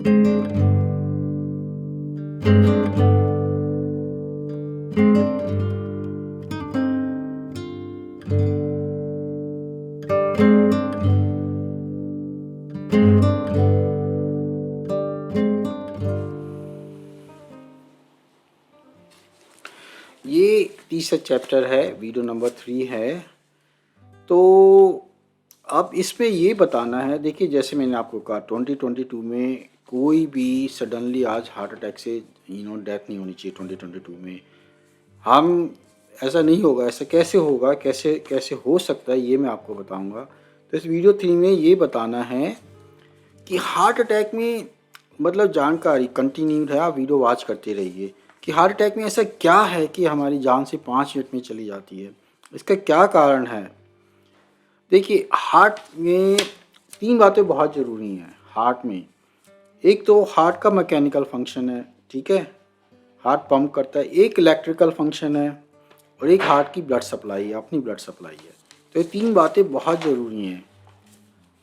ये तीसरा चैप्टर है, वीडियो नंबर 3 है। तो अब इसमें ये बताना है, देखिए जैसे मैंने आपको कहा 2022 में कोई भी सडनली आज हार्ट अटैक से डेथ नहीं होनी चाहिए। 2022 में हम ऐसा नहीं होगा, ऐसा कैसे होगा, कैसे कैसे हो सकता है, ये मैं आपको बताऊंगा। तो इस वीडियो 3 में ये बताना है कि हार्ट अटैक में मतलब जानकारी कंटिन्यूड है, आप वीडियो वॉच करते रहिए कि हार्ट अटैक में ऐसा क्या है कि हमारी जान से 5 मिनट में चली जाती है, इसका क्या कारण है। देखिए हार्ट में 3 बातें बहुत ज़रूरी हैं हार्ट में। एक तो हार्ट का मैकेनिकल फंक्शन है, ठीक है, हार्ट पंप करता है। एक इलेक्ट्रिकल फंक्शन है और एक हार्ट की ब्लड सप्लाई है, अपनी ब्लड सप्लाई है। तो ये 3 बातें बहुत ज़रूरी हैं।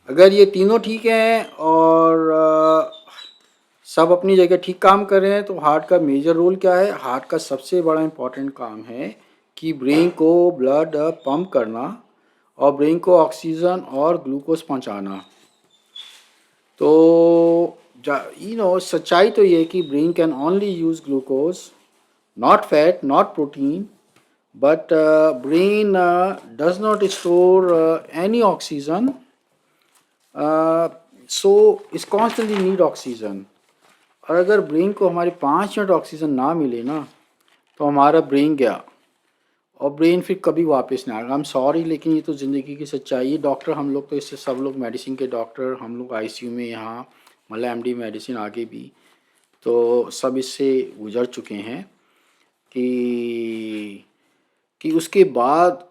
अगर ये तीनों ठीक हैं और सब अपनी जगह ठीक काम कर रहे हैं तो हार्ट का मेजर रोल क्या है। हार्ट का सबसे बड़ा इम्पॉर्टेंट काम है कि ब्रेन को ब्लड पंप करना और ब्रेन को ऑक्सीजन और ग्लूकोज पहुंचाना। तो सच्चाई तो ये है कि brain can only use glucose, not fat, not protein, but brain does not store any oxygen, so it's constantly need oxygen। और अगर ब्रेन को हमारे 5 मिनट ऑक्सीजन ना मिले ना तो हमारा ब्रेन गया और ब्रेन फिर कभी वापस ना आएगा। आई एम सॉरी, लेकिन ये तो ज़िंदगी की सच्चाई है। डॉक्टर हम लोग तो इससे, सब लोग मेडिसिन के डॉक्टर, हम लोग आईसीयू में यहाँ मतलब एमडी मेडिसिन आगे भी, तो सब इससे गुजर चुके हैं कि उसके बाद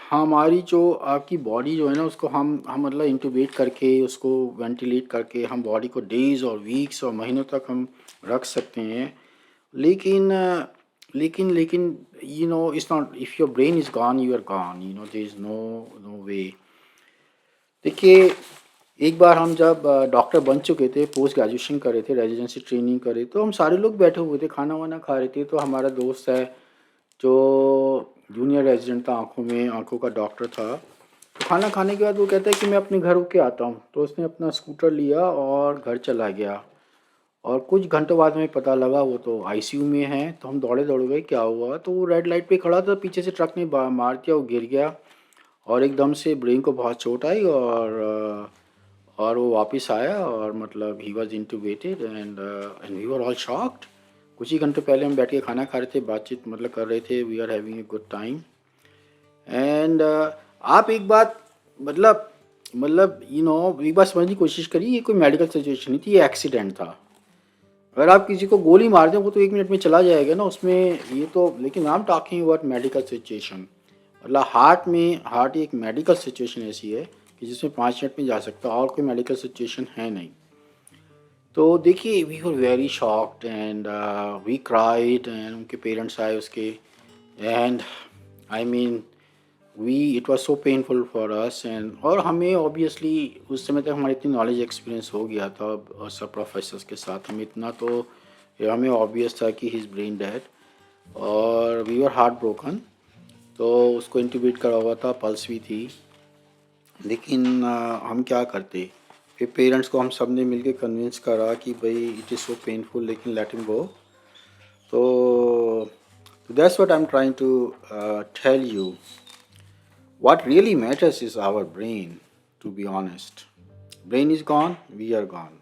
हमारी जो आपकी बॉडी जो है ना, उसको हम मतलब इंटूबेट करके, उसको वेंटिलेट करके हम बॉडी को डेज़ और वीक्स और महीनों तक हम रख सकते हैं। लेकिन लेकिन it's not, if your brain is gone you are gone, there is no way. देखिए एक बार हम जब डॉक्टर बन चुके थे, पोस्ट ग्रेजुएशन कर रहे थे, रेजिडेंसी ट्रेनिंग करे, तो हम सारे लोग बैठे हुए थे, खाना वाना खा रहे थे। तो हमारा दोस्त है जो जूनियर रेजिडेंट था, आँखों का डॉक्टर था। तो खाना खाने के बाद वो कहता है कि मैं अपने घर होके आता हूँ। तो उसने अपना स्कूटर लिया और घर चला गया। और कुछ घंटों बाद हमें पता लगा वो तो आईसीयू में है। तो हम दौड़े दौड़ गए, क्या हुआ। तो वो रेड लाइट पे खड़ा था, पीछे से ट्रक ने मार दिया, वो गिर गया और एकदम से ब्रेन को बहुत चोट आई। और वो वापस आया और मतलब he was intubated and we were all shocked. कुछ ही घंटे पहले हम बैठ के खाना खा रहे थे, बातचीत मतलब कर रहे थे, we are having a good time. And आप एक बात मतलब एक बात समझने की कोशिश करिए, ये कोई मेडिकल सिचुएशन नहीं थी, ये एक्सीडेंट था। अगर आप किसी को गोली मार दें वो तो 1 मिनट में चला जाएगा ना उसमें, ये तो। लेकिन I am talking about medical situation, मतलब हार्ट एक मेडिकल सिचुएशन ऐसी है कि जिसमें 5 मिनट में जा सकता है, और कोई मेडिकल सिचुएशन है नहीं। तो देखिए we were very shocked and we cried and उनके पेरेंट्स आए उसके। And I mean we it was so painful for us. And और हमें ऑब्वियसली उस समय तक हमारी इतनी नॉलेज एक्सपीरियंस हो गया था और सब प्रोफेसर्स के साथ, हमें इतना तो हमें ऑब्वियस था कि ही इज़ ब्रेन डेड। और वी वर हार्ट ब्रोकन। तो उसको इंट्यूबेट करा हुआ था, पल्स भी थी। लेकिन हम क्या करते। फिर पेरेंट्स को हम सब ने मिल के कन्विंस करा कि भाई इट इज़ सो पेनफुल, लेकिन लेट हिम गो। तो that's what I am trying to tell you. What really matters is our brain, to be honest. Brain is gone, we are gone.